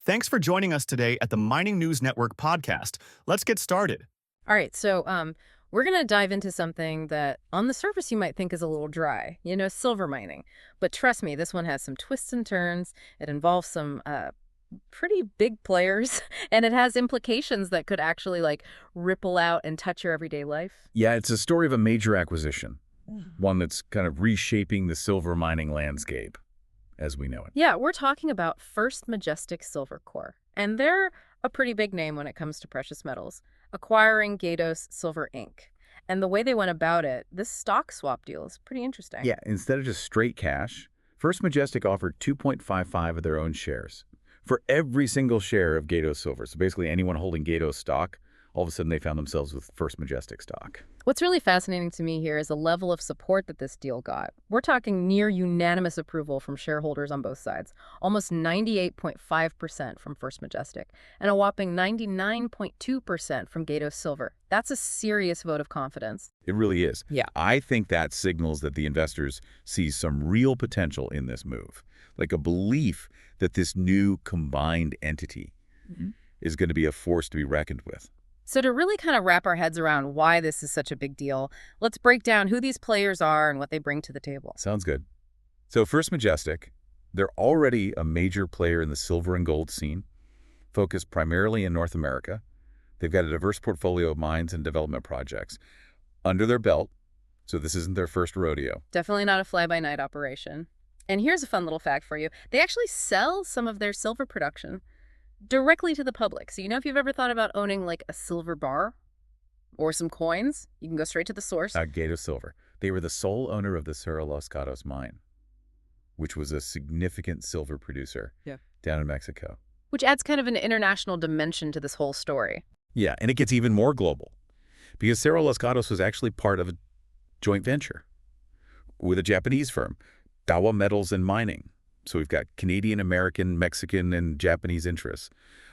Thanks for joining us today at the Mining News Network podcast. Let's get started. All right, so we're going to dive into something that on the surface you might think is a little dry, silver mining. But trust me, this one has some twists and turns. It involves some pretty big players, and it has implications that could actually ripple out and touch your everyday life. Yeah, it's a story of a major acquisition, one that's kind of reshaping the silver mining landscape as we know it. Yeah, we're talking about First Majestic Silver Corp, and they're a pretty big name when it comes to precious metals, acquiring Gatos Silver Inc. And the way they went about it, this stock swap deal is pretty interesting. Yeah, instead of just straight cash, First Majestic offered 2.55 of their own shares for every single share of Gatos Silver. So basically anyone holding Gatos stock, all of a sudden they found themselves with First Majestic stock. What's really fascinating to me here is the level of support that this deal got. We're talking near unanimous approval from shareholders on both sides, almost 98.5% from First Majestic, and a whopping 99.2% from Gatos Silver. That's a serious vote of confidence. It really is. Yeah. I think that signals that the investors see some real potential in this move, like a belief that this new combined entity is going to be a force to be reckoned with. So to really kind of wrap our heads around why this is such a big deal, let's break down who these players are and what they bring to the table. Sounds good. So First Majestic, they're already a major player in the silver and gold scene, focused primarily in North America. They've got a diverse portfolio of mines and development projects under their belt, so this isn't their first rodeo. Definitely not a fly-by-night operation. And here's a fun little fact for you. They actually sell some of their silver production directly to the public. So if you've ever thought about owning a silver bar or some coins, you can go straight to the source. Gatos Silver. They were the sole owner of the Cerro Los Gatos mine, which was a significant silver producer down in Mexico. Which adds kind of an international dimension to this whole story. Yeah, and it gets even more global because Cerro Los Gatos was actually part of a joint venture with a Japanese firm, Dawa Metals and Mining. So we've got Canadian, American, Mexican, and Japanese interests,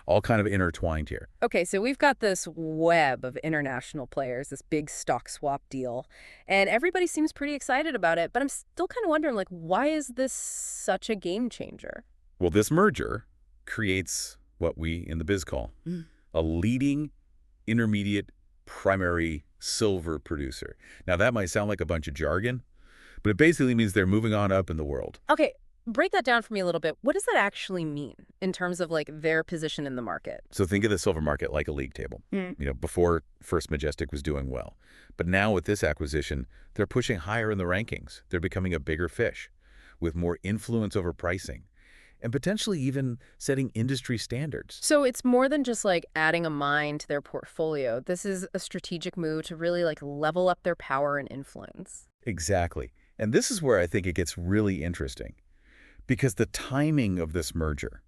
all kind of intertwined here. Okay, so we've got this web of international players, this big stock swap deal, and everybody seems pretty excited about it, but I'm still kind of wondering, why is this such a game changer? Well, this merger creates what we in the biz call a leading intermediate primary silver producer. Now, that might sound like a bunch of jargon, but it basically means they're moving on up in the world. Okay. Break that down for me a little bit. What does that actually mean in terms of their position in the market? So think of the silver market like a league table, before First Majestic was doing well. But now with this acquisition, they're pushing higher in the rankings. They're becoming a bigger fish with more influence over pricing and potentially even setting industry standards. So it's more than just adding a mine to their portfolio. This is a strategic move to really level up their power and influence. Exactly. And this is where I think it gets really interesting. Because the timing of this merger,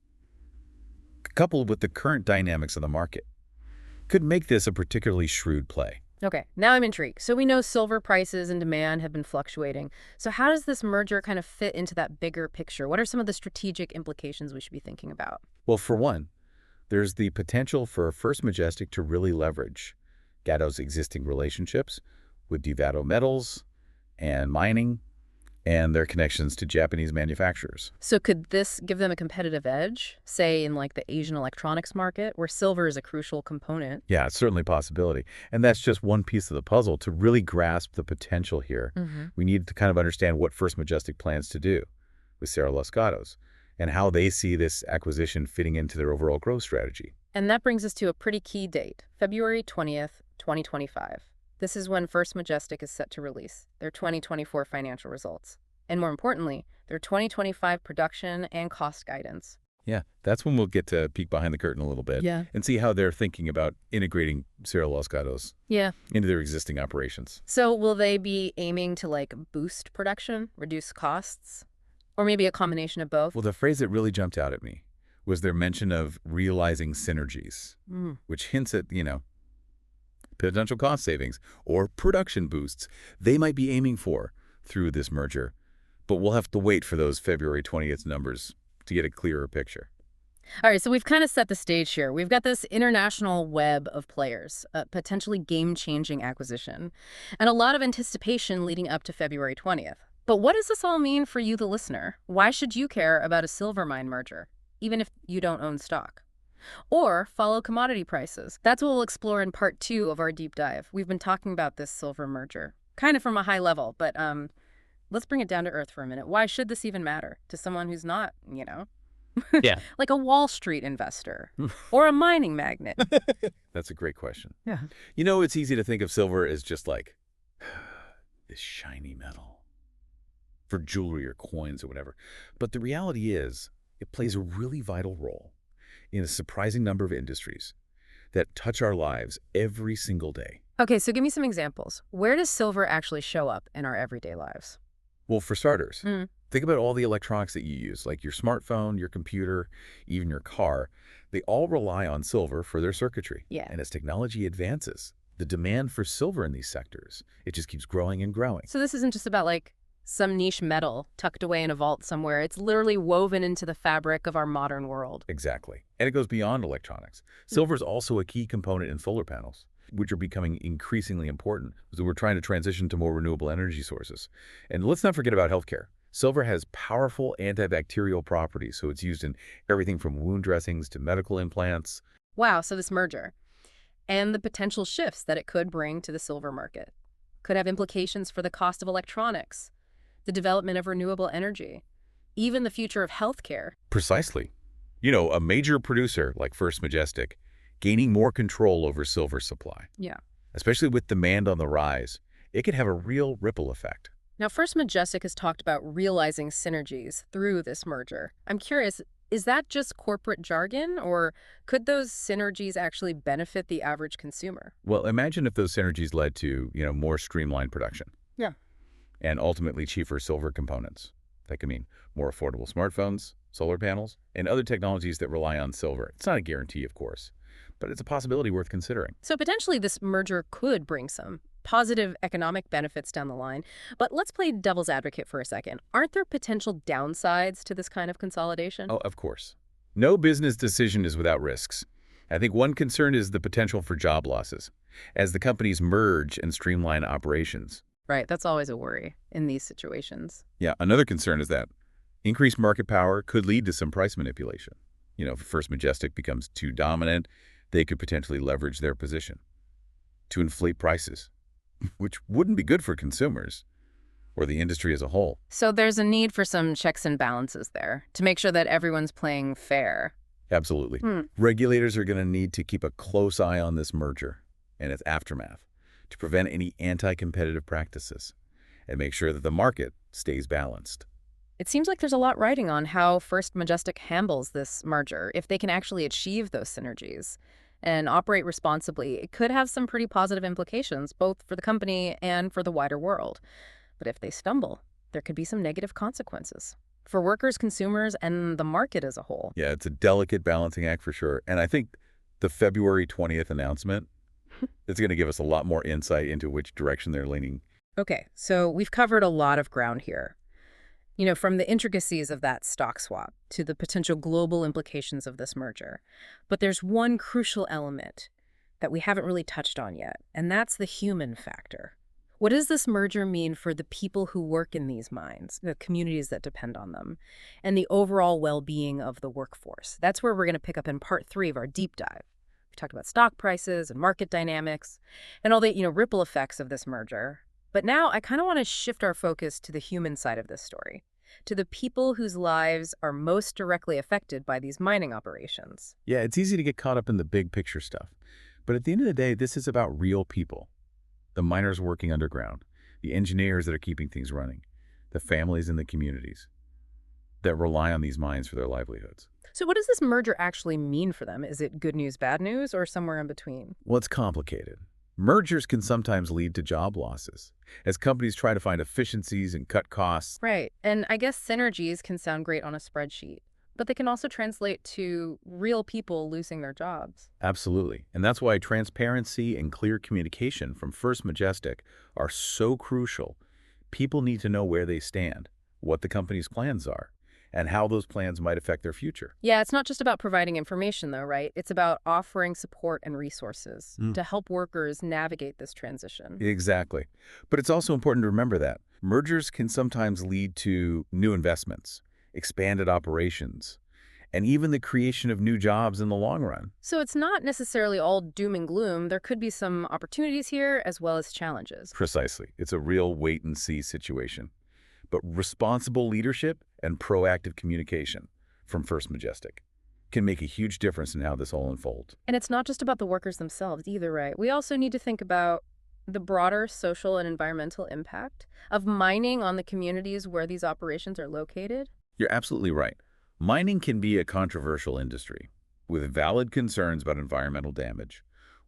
coupled with the current dynamics of the market, could make this a particularly shrewd play. Okay, now I'm intrigued. So we know silver prices and demand have been fluctuating. So how does this merger kind of fit into that bigger picture? What are some of the strategic implications we should be thinking about? Well, for one, there's the potential for First Majestic to really leverage Gatos' existing relationships with Dawa Metals and mining, and their connections to Japanese manufacturers. So could this give them a competitive edge, say in the Asian electronics market, where silver is a crucial component? Yeah, it's certainly a possibility. And that's just one piece of the puzzle. To really grasp the potential here, we need to kind of understand what First Majestic plans to do with Cerro Los Gatos and how they see this acquisition fitting into their overall growth strategy. And that brings us to a pretty key date, February 20th, 2025. This is when First Majestic is set to release their 2024 financial results. And more importantly, their 2025 production and cost guidance. Yeah, that's when we'll get to peek behind the curtain a little bit and see how they're thinking about integrating Cerro Los Gatos into their existing operations. So will they be aiming to boost production, reduce costs, or maybe a combination of both? Well, the phrase that really jumped out at me was their mention of realizing synergies, which hints at, potential cost savings or production boosts they might be aiming for through this merger. But we'll have to wait for those February 20th numbers to get a clearer picture. All right, so we've kind of set the stage here. We've got this international web of players, a potentially game-changing acquisition, and a lot of anticipation leading up to February 20th. But what does this all mean for you, the listener? Why should you care about a silver mine merger? even if you don't own stock. Or follow commodity prices. That's what we'll explore in part 2 of our deep dive. We've been talking about this silver merger, kind of from a high level, but let's bring it down to earth for a minute. Why should this even matter to someone who's not, Yeah. like a Wall Street investor or a mining magnate? That's a great question. Yeah. It's easy to think of silver as just like this shiny metal for jewelry or coins or whatever. But the reality is it plays a really vital role in a surprising number of industries that touch our lives every single day. Okay, so give me some examples. Where does silver actually show up in our everyday lives? Well, for starters, think about all the electronics that you use, like your smartphone, your computer, even your car. They all rely on silver for their circuitry. Yeah. And as technology advances, the demand for silver in these sectors, it just keeps growing and growing. So this isn't just about like some niche metal tucked away in a vault somewhere. It's literally woven into the fabric of our modern world. Exactly. And it goes beyond electronics. Silver is also a key component in solar panels, which are becoming increasingly important as we're trying to transition to more renewable energy sources. And let's not forget about healthcare. Silver has powerful antibacterial properties, so it's used in everything from wound dressings to medical implants. Wow, so this merger and the potential shifts that it could bring to the silver market could have implications for the cost of electronics, the development of renewable energy, even the future of healthcare. Precisely. A major producer like First Majestic gaining more control over silver supply. Yeah. Especially with demand on the rise, it could have a real ripple effect. Now, First Majestic has talked about realizing synergies through this merger. I'm curious, is that just corporate jargon, or could those synergies actually benefit the average consumer? Well, imagine if those synergies led to, more streamlined production. Yeah. And ultimately cheaper silver components. That could mean more affordable smartphones, solar panels, and other technologies that rely on silver. It's not a guarantee, of course, but it's a possibility worth considering. So potentially this merger could bring some positive economic benefits down the line. But let's play devil's advocate for a second. Aren't there potential downsides to this kind of consolidation? Oh, of course. No business decision is without risks. I think one concern is the potential for job losses as the companies merge and streamline operations. Right, that's always a worry in these situations. Yeah, another concern is that increased market power could lead to some price manipulation. If First Majestic becomes too dominant, they could potentially leverage their position to inflate prices, which wouldn't be good for consumers or the industry as a whole. So there's a need for some checks and balances there to make sure that everyone's playing fair. Absolutely. Regulators are going to need to keep a close eye on this merger and its aftermath to prevent any anti-competitive practices and make sure that the market stays balanced. It seems like there's a lot riding on how First Majestic handles this merger. If they can actually achieve those synergies and operate responsibly, it could have some pretty positive implications, both for the company and for the wider world. But if they stumble, there could be some negative consequences for workers, consumers, and the market as a whole. Yeah, it's a delicate balancing act for sure. And I think the February 20th announcement is going to give us a lot more insight into which direction they're leaning. Okay, so we've covered a lot of ground here. From the intricacies of that stock swap to the potential global implications of this merger. But there's one crucial element that we haven't really touched on yet, and that's the human factor. What does this merger mean for the people who work in these mines, the communities that depend on them, and the overall well-being of the workforce? That's where we're going to pick up in part 3 of our deep dive. We talked about stock prices and market dynamics and all the, ripple effects of this merger. But now I kind of want to shift our focus to the human side of this story, to the people whose lives are most directly affected by these mining operations. Yeah, it's easy to get caught up in the big picture stuff. But at the end of the day, this is about real people. The miners working underground, the engineers that are keeping things running, the families in the communities that rely on these mines for their livelihoods. So what does this merger actually mean for them? Is it good news, bad news, or somewhere in between? Well, it's complicated. Mergers can sometimes lead to job losses as companies try to find efficiencies and cut costs. Right. And I guess synergies can sound great on a spreadsheet, but they can also translate to real people losing their jobs. Absolutely. And that's why transparency and clear communication from First Majestic are so crucial. People need to know where they stand, what the company's plans are, and how those plans might affect their future. Yeah, it's not just about providing information, though, right? It's about offering support and resources to help workers navigate this transition. Exactly. But it's also important to remember that mergers can sometimes lead to new investments, expanded operations, and even the creation of new jobs in the long run. So it's not necessarily all doom and gloom. There could be some opportunities here as well as challenges. Precisely. It's a real wait-and-see situation. But responsible leadership and proactive communication from First Majestic can make a huge difference in how this all unfolds. And it's not just about the workers themselves either, right? We also need to think about the broader social and environmental impact of mining on the communities where these operations are located. You're absolutely right. Mining can be a controversial industry with valid concerns about environmental damage,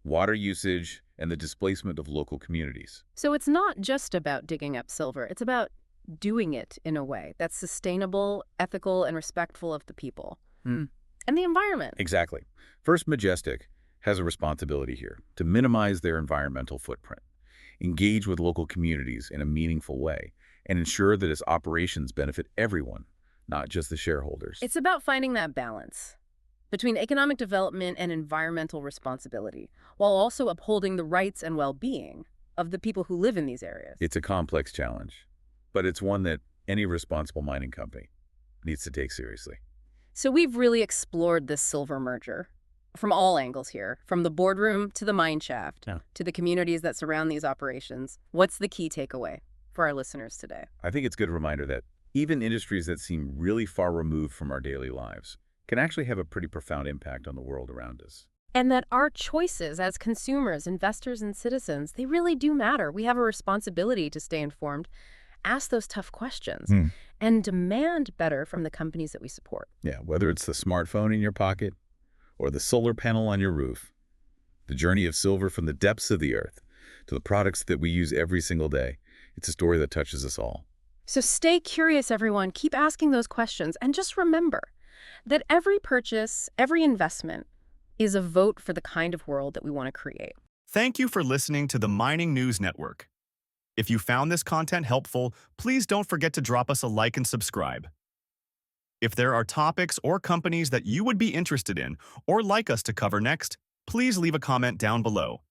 water usage, and the displacement of local communities. So it's not just about digging up silver. It's about doing it in a way that's sustainable, ethical, and respectful of the people and the environment. Exactly. First Majestic has a responsibility here to minimize their environmental footprint, engage with local communities in a meaningful way, and ensure that its operations benefit everyone, not just the shareholders. It's about finding that balance between economic development and environmental responsibility, while also upholding the rights and well-being of the people who live in these areas. It's a complex challenge, but it's one that any responsible mining company needs to take seriously. So we've really explored this silver merger from all angles here, from the boardroom to the mine shaft, to the communities that surround these operations. What's the key takeaway for our listeners today? I think it's a good reminder that even industries that seem really far removed from our daily lives can actually have a pretty profound impact on the world around us. And that our choices as consumers, investors, and citizens, they really do matter. We have a responsibility to stay informed, ask those tough questions, and demand better from the companies that we support. Yeah, whether it's the smartphone in your pocket or the solar panel on your roof, the journey of silver from the depths of the earth to the products that we use every single day, it's a story that touches us all. So stay curious, everyone. Keep asking those questions. And just remember that every purchase, every investment is a vote for the kind of world that we want to create. Thank you for listening to the Mining News Network. If you found this content helpful, please don't forget to drop us a like and subscribe. If there are topics or companies that you would be interested in or like us to cover next, please leave a comment down below.